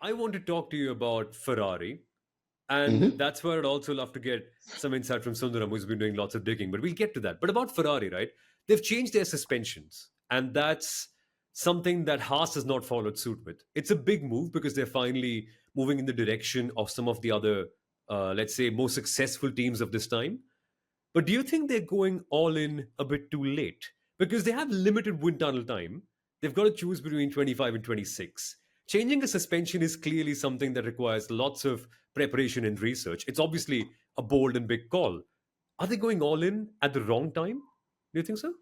I want to talk to you about Ferrari. And Hmm. that's where I'd also love to get some insight from Sundaram, who's been doing lots of digging. But we'll get to that. But about Ferrari, right? They've changed their suspensions. And that's something that Haas has not followed suit with. It's a big move because they're finally moving in the direction of some of the other, let's say, more successful teams of this time. But do you think they're going all in a bit too late? Because they have limited wind tunnel time. They've got to choose between 25 and 26. Changing a suspension is clearly something that requires lots of preparation and research. It's obviously a bold and big call. Are they going all in at the wrong time? Do you think so?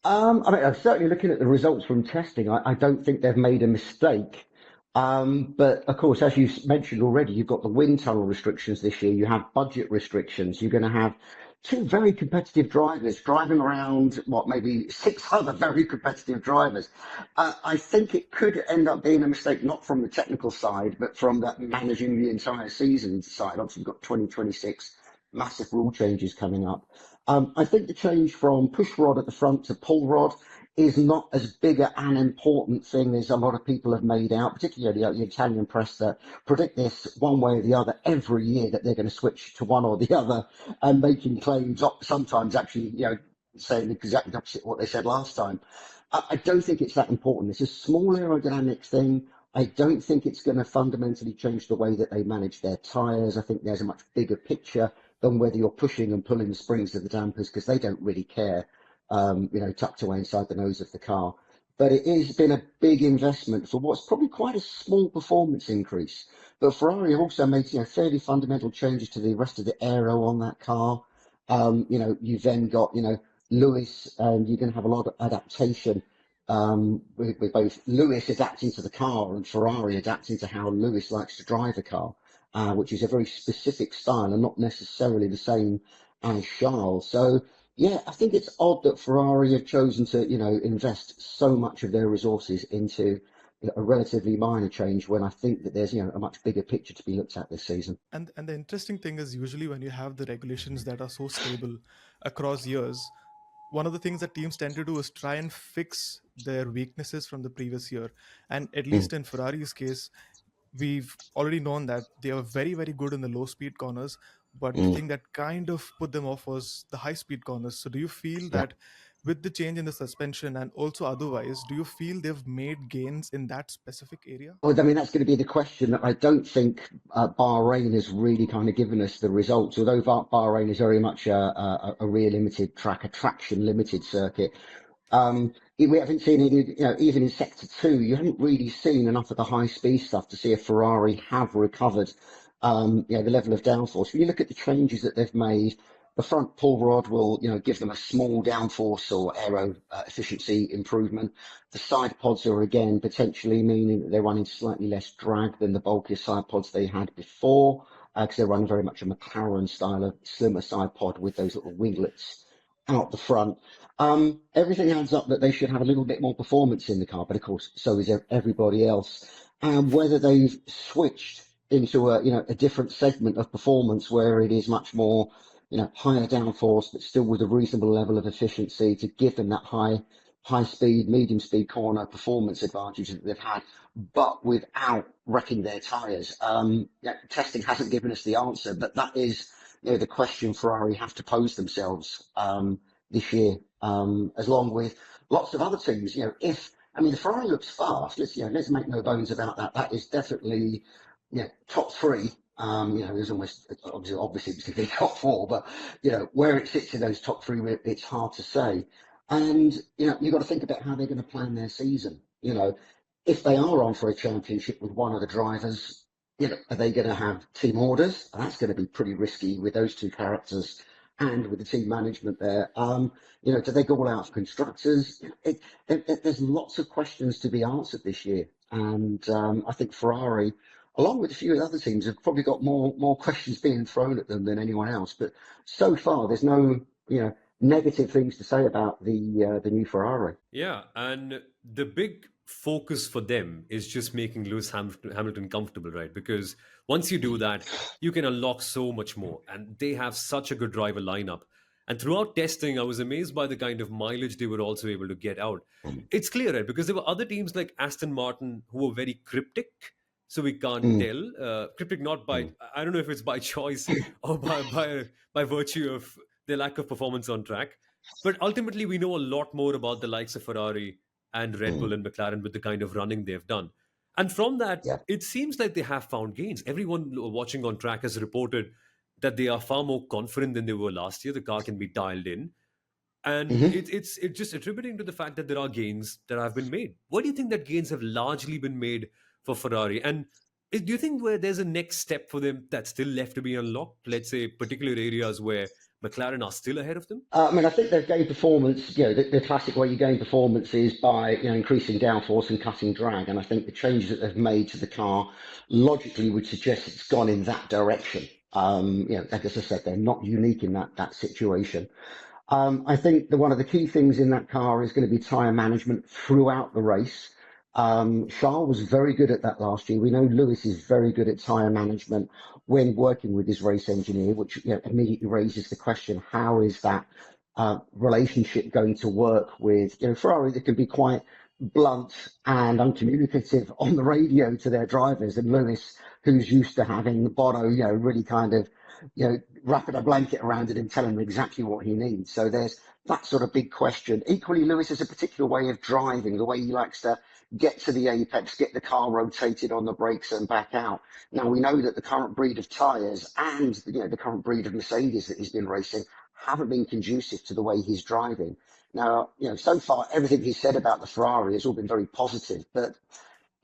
I mean, certainly looking at the results from testing, I don't think they've made a mistake. But of course, as you mentioned already, you've got the wind tunnel restrictions this year. You have budget restrictions. You're going to have two very competitive drivers driving around, what, maybe six other very competitive drivers. I think it could end up being a mistake, not from the technical side, but from that managing the entire season side. Obviously, you've got 2026 massive rule changes coming up. I think the change from push rod at the front to pull rod is not as big an important thing as a lot of people have made out, particularly the Italian press that predict this one way or the other every year that they're going to switch to one or the other and making claims, sometimes actually, saying exactly the opposite of what they said last time. I don't think it's that important. It's a small aerodynamic thing. I don't think it's going to fundamentally change the way that they manage their tyres. I think there's a much bigger picture than whether you're pushing and pulling the springs of the dampers because they don't really care, tucked away inside the nose of the car. But it has been a big investment for what's probably quite a small performance increase. But Ferrari have also made fairly fundamental changes to the rest of the aero on that car. You've then got Lewis, and you're going to have a lot of adaptation with both Lewis adapting to the car and Ferrari adapting to how Lewis likes to drive a car, which is a very specific style and not necessarily the same as Charles. So, yeah, I think it's odd that Ferrari have chosen to, invest so much of their resources into a relatively minor change when I think that there's, a much bigger picture to be looked at this season. And the interesting thing is usually when you have the regulations that are so stable across years, one of the things that teams tend to do is try and fix their weaknesses from the previous year. And at Mm. least in Ferrari's case, we've already known that they are very, very good in the low speed corners. But the Mm. thing that kind of put them off was the high speed corners. So, do you feel Yeah. that with the change in the suspension and also otherwise, do you feel they've made gains in that specific area? Well, I mean, that's going to be the question that I don't think Bahrain has really kind of given us the results. Although Bahrain is very much a rear limited track, a traction limited circuit. We haven't seen any, even in sector two, you haven't really seen enough of the high speed stuff to see if Ferrari have recovered, the level of downforce. When you look at the changes that they've made, the front pull rod will, give them a small downforce or aero efficiency improvement. The side pods are again potentially meaning that they're running slightly less drag than the bulkier side pods they had before, because they're running very much a McLaren style of slimmer side pod with those little winglets out the front. Everything adds up that they should have a little bit more performance in the car, but of course, so is everybody else. And whether they've switched into a different segment of performance where it is much more, higher downforce, but still with a reasonable level of efficiency to give them that high speed, medium speed corner performance advantage that they've had, but without wrecking their tyres. Testing hasn't given us the answer, but that is, the question Ferrari have to pose themselves this year, as long with lots of other teams. The Ferrari looks fast. Let's make no bones about that. That is definitely, top three. There's almost obviously it's going to be top four, but where it sits in those top three, it's hard to say. And you've got to think about how they're going to plan their season. If they are on for a championship with one of the drivers, are they going to have team orders? That's going to be pretty risky with those two characters and with the team management there. Do they go all out for constructors? There's lots of questions to be answered this year. And I think Ferrari, along with a few other teams, have probably got more questions being thrown at them than anyone else. But so far, there's no, negative things to say about the new Ferrari. Yeah, and the big focus for them is just making Lewis Hamilton comfortable, right? Because once you do that, you can unlock so much more. And they have such a good driver lineup. And throughout testing, I was amazed by the kind of mileage they were also able to get out. It's clear, right? Because there were other teams like Aston Martin who were very cryptic. so we can't Mm, tell. Cryptic, not by, mm, I don't know if it's by choice or by virtue of their lack of performance on track. But ultimately, we know a lot more about the likes of Ferrari and Red mm. Bull and McLaren with the kind of running they've done. And from that, Yeah. it seems like they have found gains. Everyone watching on track has reported that they are far more confident than they were last year. The car can be dialed in, and Hmm. it's just attributing to the fact that there are gains that have been made. Why do you think that gains have largely been made for Ferrari? And do you think where there's a next step for them that's still left to be unlocked? Let's say particular areas where McLaren are still ahead of them. I mean, I think they've gained performance. The classic way you gain performance is by increasing downforce and cutting drag. And I think the changes that they've made to the car logically would suggest it's gone in that direction. Like as I said, they're not unique in that situation. I think one of the key things in that car is going to be tyre management throughout the race. Charles was very good at that last year. We know Lewis is very good at tyre management when working with his race engineer, which immediately raises the question: how is that relationship going to work with Ferrari? That can be quite blunt and uncommunicative on the radio to their drivers, and Lewis, who's used to having Bono, really kind of wrapping a blanket around it and telling him exactly what he needs. So there's that sort of big question. Equally, Lewis has a particular way of driving, the way he likes to get to the apex, get the car rotated on the brakes and back out. Now we know that the current breed of tyres and the current breed of Mercedes that he's been racing haven't been conducive to the way he's driving. Now, so far everything he's said about the Ferrari has all been very positive, but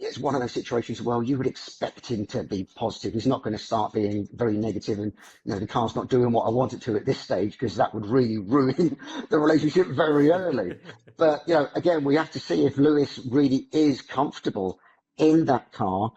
it's one of those situations. Well, you would expect him to be positive. He's not going to start being very negative and, the car's not doing what I want it to at this stage, because that would really ruin the relationship very early. But, again, we have to see if Lewis really is comfortable in that car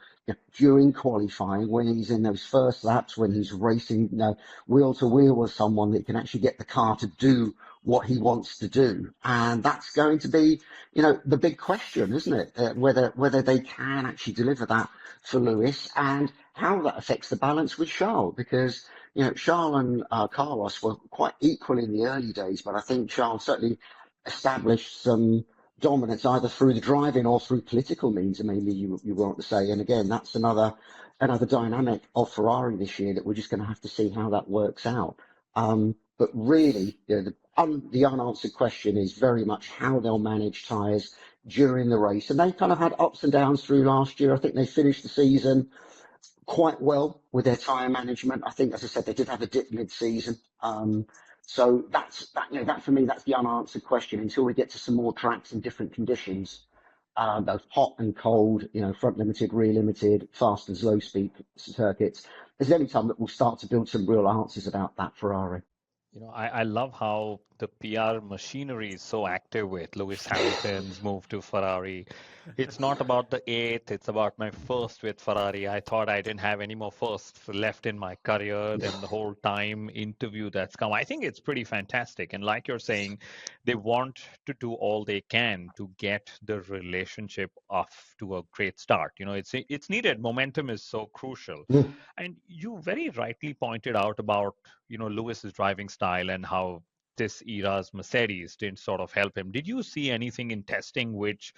during qualifying, when he's in those first laps, when he's racing wheel to wheel with someone that can actually get the car to do what he wants to do. And that's going to be the big question, isn't it? Whether they can actually deliver that for Lewis, and how that affects the balance with Charles, because Charles and Carlos were quite equal in the early days, but I think Charles certainly established some dominance either through the driving or through political means, and maybe you want to say. And again, that's another dynamic of Ferrari this year that we're just going to have to see how that works out. But really, the unanswered question is very much how they'll manage tyres during the race. And they kind of had ups and downs through last year. I think they finished the season quite well with their tyre management. I think, as I said, they did have a dip mid-season. So that for me, that's the unanswered question until we get to some more tracks in different conditions. Both hot and cold, front limited, rear limited, fast and slow speed circuits. There's any time that we'll start to build some real answers about that Ferrari. I love how the PR machinery is so active with Lewis Hamilton's move to Ferrari. It's not about the eighth, it's about my first with Ferrari. I thought I didn't have any more firsts left in my career than the whole time interview that's come. I think it's pretty fantastic. And like you're saying, they want to do all they can to get the relationship off to a great start. It's needed. Momentum is so crucial. Mm. And you very rightly pointed out about, Lewis's driving style and how this era's Mercedes didn't sort of help him. Did you see anything in testing which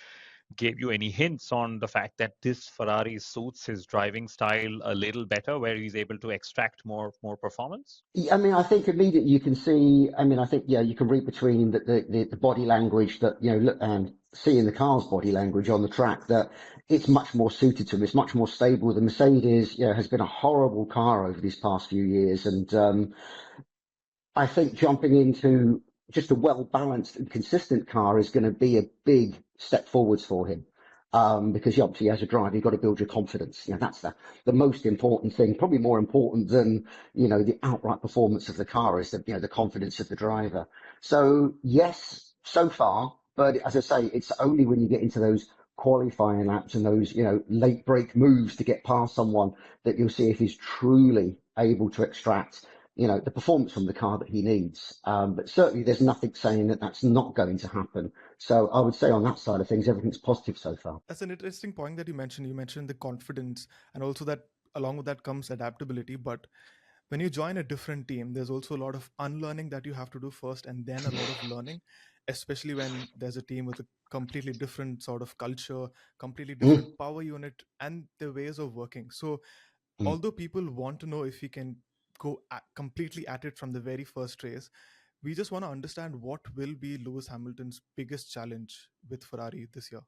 gave you any hints on the fact that this Ferrari suits his driving style a little better, where he's able to extract more performance? Yeah, I mean, I think immediately you can see. I mean, I think you can read between the body language that look, and seeing the car's body language on the track, that it's much more suited to him. It's much more stable. The Mercedes, has been a horrible car over these past few years, and I think jumping into just a well-balanced and consistent car is going to be a big step forwards for him. Because obviously as a driver, you've got to build your confidence. That's the most important thing, probably more important than, the outright performance of the car, is the confidence of the driver. So yes, so far, but as I say, it's only when you get into those qualifying laps and those, late break moves to get past someone that you'll see if he's truly able to extract the performance from the car that he needs. But certainly there's nothing saying that that's not going to happen. So I would say on that side of things, everything's positive so far. That's an interesting point that you mentioned. You mentioned the confidence, and also that along with that comes adaptability. But when you join a different team, there's also a lot of unlearning that you have to do first, and then a lot of learning. especially when there's a team with a completely different sort of culture, completely different Mm, power unit, and their ways of working. So, mm. although people want to know if he can go completely at it from the very first race, we just want to understand what will be Lewis Hamilton's biggest challenge with Ferrari this year.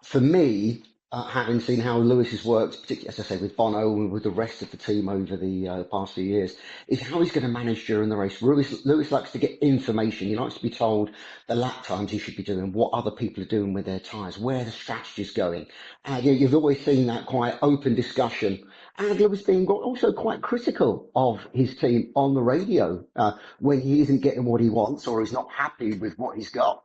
For me, having seen how Lewis has worked, particularly as I say with Bono and with the rest of the team over the past few years, is how he's going to manage during the race. Lewis likes to get information. He likes to be told the lap times he should be doing, what other people are doing with their tyres, where the strategy's going. And you've always seen that quite open discussion. And Lewis being also quite critical of his team on the radio when he isn't getting what he wants or he's not happy with what he's got.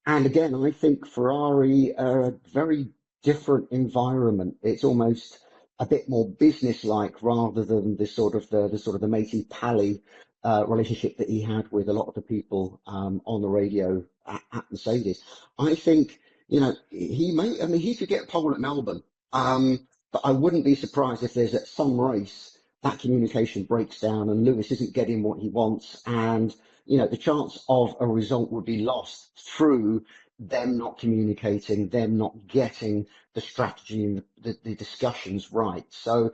And again, I think Ferrari are a very different environment. It's almost a bit more business-like rather than the matey pally relationship that he had with a lot of the people on the radio at Mercedes. I think, I mean, he could get pole at Melbourne, but I wouldn't be surprised if there's at some race that communication breaks down and Lewis isn't getting what he wants, and the chance of a result would be lost through them not communicating, them not getting the strategy and the discussions right. So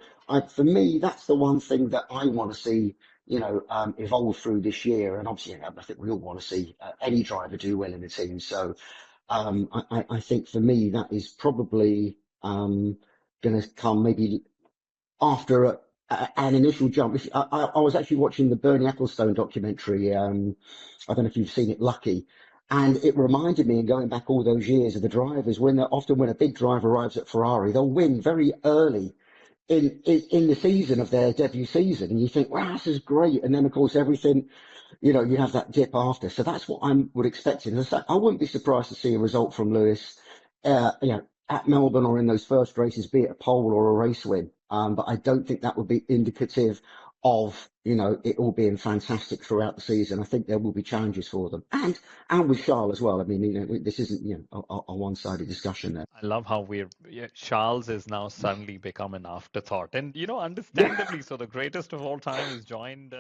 for me, that's the one thing that I want to see, evolve through this year. And obviously, I think we all want to see any driver do well in the team. So I think for me, that is probably going to come maybe after an initial jump. I was actually watching the Bernie Ecclestone documentary. I don't know if you've seen it, Lucky. And it reminded me, and going back all those years, of the drivers when a big driver arrives at Ferrari, they'll win very early in the season of their debut season, and you think, wow, this is great. And then of course everything, you have that dip after. So that's what I would expect. I wouldn't be surprised to see a result from Lewis, at Melbourne or in those first races, be it a pole or a race win. But I don't think that would be indicative of, it all being fantastic throughout the season. I think there will be challenges for them, and with Charles as well. I mean, this isn't, a one-sided discussion there. I love how Charles is now suddenly become an afterthought. And, Yeah. understandably so, the greatest of all time has joined